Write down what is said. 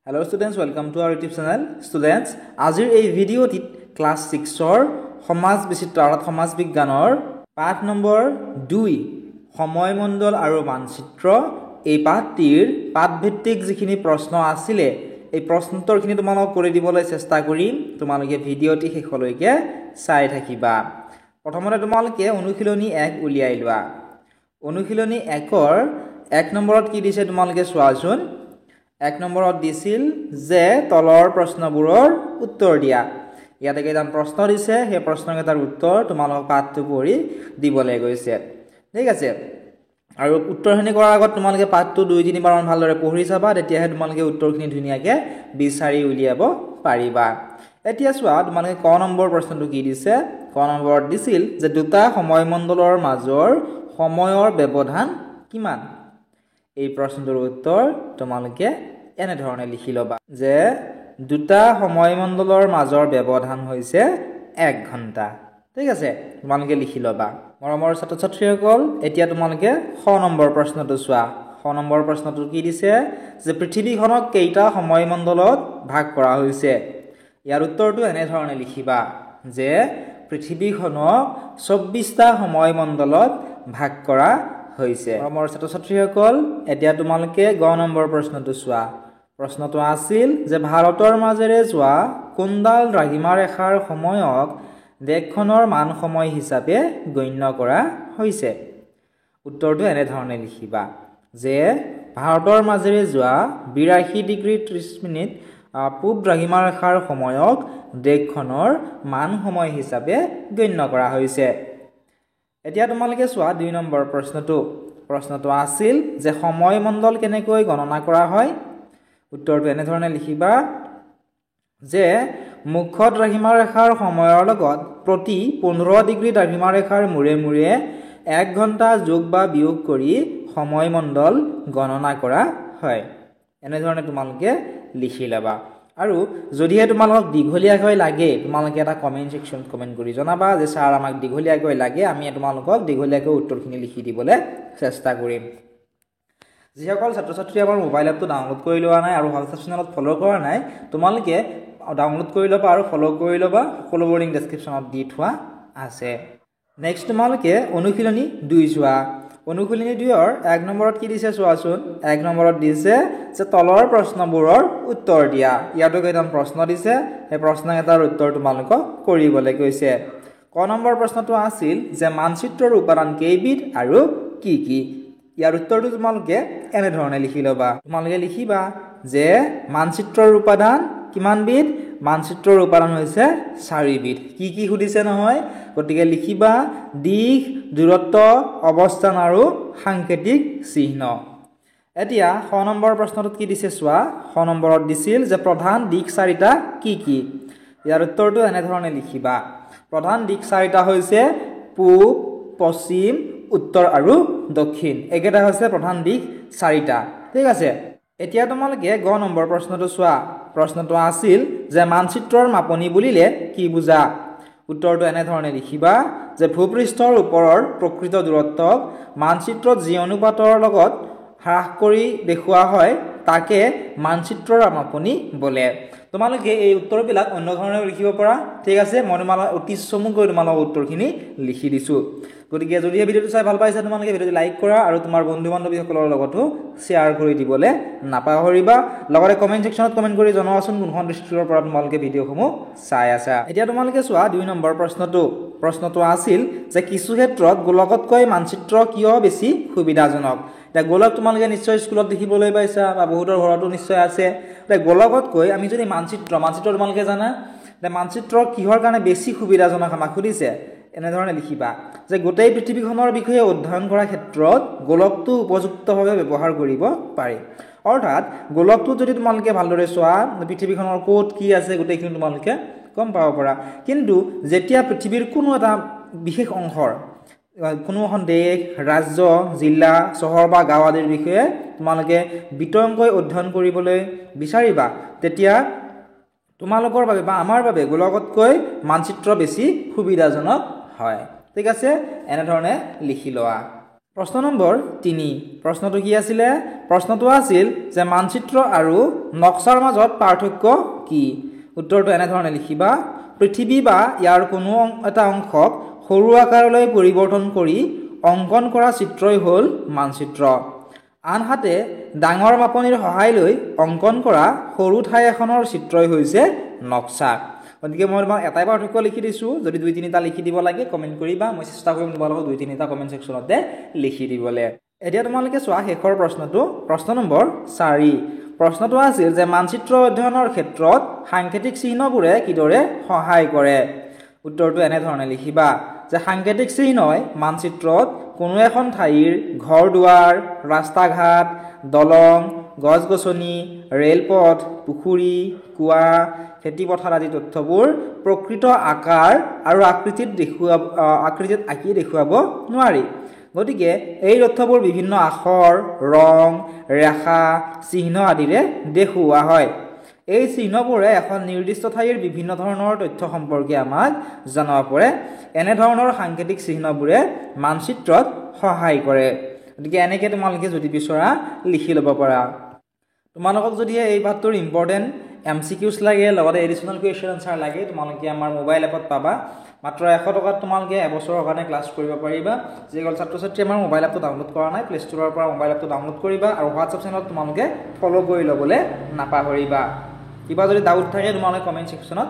Hello students, welcome to our YouTube channel. Students, আজিৰ এই ভিডিঅ'টিত class 6ৰ সমাজ বিচিত্ৰ অৰ্থাৎ সমাজ বিজ্ঞানৰ পাঠ নম্বৰ 2 সময়মণ্ডল আৰু মানচিত্ৰ এই পাঠটিৰ পাঠভিত্তিক যিখিনি প্ৰশ্ন আছিলে এই প্ৰশ্নোত্তৰখিনি তোমালোকক কৰি দিবলৈ চেষ্টা কৰিম। তোমালোকে ভিডিঅ'টি শেষলৈকে চাই থাকিবা। প্ৰথমতে তোমালোকে অনুশীলনী 1 উলিয়াই লোৱা। অনুশীলনী 1ৰ 1 নম্বৰত কি দিছে তোমালোকে চোৱাচোন। 1 নম্বৰত দিছিল যে তলৰ প্ৰশ্নবোৰৰ উত্তৰ দিয়া। ইয়াতে কেইটামান প্ৰশ্ন দিছে, সেই প্ৰশ্নকেইটাৰ উত্তৰ তোমালোকক পাঠটো পঢ়ি দিবলৈ গৈছে। ঠিক আছে, আৰু উত্তৰখিনি কৰাৰ আগত তোমালোকে পাঠটো 2-3 বাৰমান ভালদৰে পঢ়ি চাবা, তেতিয়াহে তোমালোকে উত্তৰখিনি ধুনীয়াকৈ বিচাৰি উলিয়াব পাৰিবা। এতিয়া চোৱা তোমালোকে ক নম্বৰ প্ৰশ্নটো কি দিছে। ক নম্বৰত দিছিল যে দুটা সময়মণ্ডলৰ মাজৰ সময়ৰ ব্যৱধান কিমান। এই প্ৰশ্নটোৰ উত্তৰ তোমালোকে এনে ধৰণে লিখি লবা যে দুটা সময়মণ্ডলৰ মাজৰ ব্যৱধান হৈছে 1 ঘণ্টা। ঠিক আছে, তোমালোকে লিখি লবা। মৰমৰ ছাত্ৰ ছাত্ৰীসকল, এতিয়া তোমালোকে খ নম্বৰ প্ৰশ্নটো চোৱা। খ নম্বৰ প্ৰশ্নটো কি দিছে যে পৃথিৱীখনক কেইটা সময়মণ্ডলত ভাগ কৰা হৈছে। ইয়াৰ উত্তৰটো এনে ধৰণে লিখিবা যে পৃথিৱীখনক 24টা সময়মণ্ডলত ভাগ কৰা হৈছে। মৰমৰ ছাত্ৰ ছাত্ৰীসকল, এতিয়া তোমালোকে গ নম্বৰ প্ৰশ্নটো চোৱা। প্ৰশ্নটো আছিল যে ভাৰতৰ মাজেৰে যোৱা কোনডাল দ্ৰাঘিমা ৰেখাৰ সময়ক দেশখনৰ মান সময় হিচাপে গণ্য কৰা হৈছে। উত্তৰটো এনে ধৰণে লিখিবা যে ভাৰতৰ মাজেৰে যোৱা 82 ডিগ্ৰী 30 মিনিট পূব দ্ৰাঘিমা ৰেখাৰ সময়ক দেশখনৰ মান সময় হিচাপে গণ্য কৰা হৈছে। এতিয়া তোমালোকে চোৱা 2 নম্বৰ প্ৰশ্নটো। প্ৰশ্নটো আছিল যে সময়মণ্ডল কেনেকৈ গণনা কৰা হয়। উত্তৰটো এনে ধৰণে লিখিবা যে মুখ্য দ্ৰাঘিমা ৰেখাৰ সময়ৰ লগত প্ৰতি 15 ডিগ্ৰী দ্ৰাঘিমা ৰেখাৰ মূৰে মূৰে 1 ঘণ্টা যোগ বা বিয়োগ কৰি সময়মণ্ডল গণনা কৰা হয়। এনে ধৰণে তোমালোকে লিখি ল'বা। আৰু যদিহে তোমালোকক দীঘলীয়াকৈ লাগে তোমালোকে এটা কমেন্ট সেকশনত কমেন্ট কৰি জনাবা যে স্যাৰ আমাক দীঘলীয়াকৈ লাগে, আমি তোমালোকক দীঘলীয়াকৈ উত্তৰখিনি লিখি দিবলৈ চেষ্টা কৰিম। যিসকল ছাত্ৰ ছাত্ৰী আমাৰ মোবাইল এপটো ডাউনলোড কৰি লোৱা নাই আৰু হোৱাটছআপ চেনেলত ফ'ল' কৰা নাই, তোমালোকে ডাউনলোড কৰি ল'বা আৰু ফ'ল' কৰি ল'বা। সকলোবোৰ লিংক ডেছক্ৰিপশ্যনত দি থোৱা আছে। নেক্সট তোমালোকে অনুশীলনী 2 চোৱা। অনুশীলনী 2ৰ 1 নম্বৰত কি দিছে চোৱাচোন। 1 নম্বৰত দিছে যে তলৰ প্ৰশ্নবোৰৰ উত্তৰ দিয়া। ইয়াতো কেইটামান প্ৰশ্ন দিছে, সেই প্ৰশ্নকেইটাৰ উত্তৰ তোমালোকক কৰিবলৈ কৈছে। ক নম্বৰ প্ৰশ্নটো আছিল যে মানচিত্ৰৰ উপাদান কেইবিধ আৰু কি কি। ইয়াৰ উত্তৰটো তোমালোকে এনে ধৰণে লিখি ল'বা। তোমালোকে লিখিবা যে মানচিত্ৰৰ উপাদান কিমান বিধ। মানচিত্ৰৰ উপাদান হৈছে 4 বিধ। কি কি সুধিছে নহয়, গতিকে লিখিবা দিশ, দূৰত্ব, অৱস্থান আৰু সাংকেতিক চিহ্ন। এতিয়া খ নম্বৰ প্ৰশ্নটোত কি দিছে চোৱা। খ নম্বৰত দিছিল যে প্ৰধান দিশ 4টা কি কি। ইয়াৰ উত্তৰটো এনে ধৰণে লিখিবা। প্ৰধান দিশ 4টা হৈছে পূব, পশ্চিম, উত্তৰ আৰু দক্ষিণ। একেটা হৈছে প্ৰধান দিশ 4টা। ঠিক আছে, এতিয়া তোমালোকে গ নম্বৰ প্ৰশ্নটো চোৱা। প্ৰশ্নটো আছিল যে মানচিত্ৰৰ মাপনি বুলিলে কি বুজা। উত্তৰটো এনে ধৰণে লিখিবা যে ভূপৃষ্ঠৰ ওপৰৰ প্ৰকৃত দূৰত্বক মানচিত্ৰত যি অনুপাতৰ লগত হ্ৰাস কৰি দেখুওৱা হয় তাকে মানচিত্ৰৰ মাপনি বোলে। তোমালোকে এই উত্তৰবিলাক অন্য ধৰণে লিখিব পৰা। ঠিক আছে, মই তোমালোকক অতি চমুকৈ তোমালোকক উত্তৰখিনি লিখি দিছোঁ। গতিকে যদিহে ভিডিঅ'টো চাই ভাল পাইছা তোমালোকে ভিডিঅ'টো লাইক কৰা আৰু তোমাৰ বন্ধু বান্ধৱীসকলৰ লগতো শ্বেয়াৰ কৰি দিবলৈ নাপাহৰিবা। লগতে কমেণ্ট ছেকশ্যনত কমেণ্ট কৰি জনাবাচোন কোনখন ডিষ্ট্ৰিক্টৰ পৰা তোমালোকে ভিডিঅ'সমূহ চাই আছা। এতিয়া তোমালোকে চোৱা 2 নম্বৰ প্ৰশ্নটো। প্ৰশ্নটো আছিল যে কিছু ক্ষেত্ৰত গোলকতকৈ মানচিত্ৰ কিয় বেছি সুবিধাজনক। এতিয়া গোলক তোমালোকে নিশ্চয় স্কুলত দেখিবলৈ পাইছা বা বহুতৰ ঘৰতো নিশ্চয় আছে। এতিয়া গোলকতকৈ আমি যদি মানচিত্ৰ তোমালোকে জানা যে মানচিত্ৰ কিহৰ কাৰণে বেছি সুবিধাজনক আমাক সুধিছে। এনেধৰণে লিখিবা যে গোটেই পৃথিৱীখনৰ বিষয়ে অধ্যয়ন কৰাৰ ক্ষেত্ৰত গোলকটো উপযুক্তভাৱে ব্যৱহাৰ কৰিব পাৰি। অৰ্থাৎ গোলকটো যদি তোমালোকে ভালদৰে চোৱা পৃথিৱীখনৰ ক'ত কি আছে গোটেইখিনি তোমালোকে গম পাব পৰা। কিন্তু যেতিয়া পৃথিৱীৰ কোনো এটা বিশেষ অংশৰ কোনো এখন দেশ, ৰাজ্য, জিলা, চহৰ বা গাঁও আদিৰ বিষয়ে তোমালোকে বিতংকৈ অধ্যয়ন কৰিবলৈ বিচাৰিবা, তেতিয়া তোমালোকৰ বাবে বা আমাৰ বাবে গোলকতকৈ মানচিত্ৰ বেছি সুবিধাজনক হয়। ঠিক আছে, এনেধৰণে লিখি লোৱা। প্ৰশ্ন নম্বৰ 3 প্ৰশ্নটো কি আছিল প্ৰশ্নটো আছিল যে মানচিত্ৰ আৰু নক্সাৰ মাজত পাৰ্থক্য কি উত্তৰটো এনে ধৰণে লিখিবা পৃথিৱী বা ইয়াৰ কোনো এটা অংশক সৰু আকাৰলৈ পৰিৱৰ্তন কৰি অংকন কৰা চিত্ৰই হ'ল মানচিত্ৰ আনহাতে ডাঙৰ মাপনিৰ সহায় লৈ অংকন কৰা সৰু ঠাই এখনৰ চিত্ৰই হৈছে নক্সা গতিকে মই তোমাক এটাই পাৰ্থক্য লিখি দিছো যদি 2-3টা লিখি দিব লাগে কমেন্ট কৰিবা মই চেষ্টা কৰিম তোমালোকক 2-3টা কমেন্ট সেকশনতে লিখি দিবলে এতিয়া তোমালোকে চোৱা শেষৰ প্ৰশ্নটো প্ৰশ্ন নম্বৰ 4 প্ৰশ্নটো আছিল যে মানচিত্ৰ অধ্যয়নৰ ক্ষেত্ৰত সাংকেতিক চিহ্নবোৰে কিদৰে সহায় কৰে উত্তৰটো এনে ধৰণে লিখিবা যে সাংকেতিক চিহ্নই মানচিত্ৰত কোনো এখন ঠাইৰ ঘৰ-দুৱাৰ ৰাস্তা-ঘাট দলং গছ-গছনি ৰেলপথ পুখুৰী কুৱা খেতি পথাৰ আদি তথ্যবোৰ প্ৰকৃত আকাৰ আৰু আকৃতিত আঁকি দেখুৱাব নোৱাৰি গতিকে এই তথ্যবোৰ বিভিন্ন আখৰ ৰং ৰেখা চিহ্ন আদিৰে দেখুওৱা হয় এই চিহ্নবোৰে এখন নিৰ্দিষ্ট ঠাইৰ বিভিন্ন ধৰণৰ তথ্য সম্পৰ্কে আমাক জনাব পাৰে এনে ধৰণৰ সাংকেতিক চিহ্নবোৰে মানচিত্ৰত সহায় কৰে গতিকে এনেকৈ তোমালোকে যদি বিচৰা লিখি ল'ব পাৰা তোমালোকক যদি এই পাঠটোৰ ইম্পৰ্টেন্ট MCQs লাগে লগতে এডিশনাল কুৱেশ্যন আনসাৰ লাগে তোমালোকে আমাৰ মোবাইল এপত পাবা মাত্ৰ 100 টকাত তোমালোকে এবছৰৰ কাৰণে ক্লাছ কৰিব পাৰিবা যিসকল ছাত্ৰ-ছাত্ৰী আমাৰ মোবাইল এপটো ডাউনলোড কৰা নাই প্লে ষ্টৰৰ পৰা মোবাইল এপটো ডাউনলোড কৰিবা আৰু হোৱাটছআপ চেনেলত তোমালোকে ফলো কৰি ল'বলৈ নাপাহৰিবা কিবা যদি ডাউট থাকে তোমালোকে কমেন্ট সেকশনত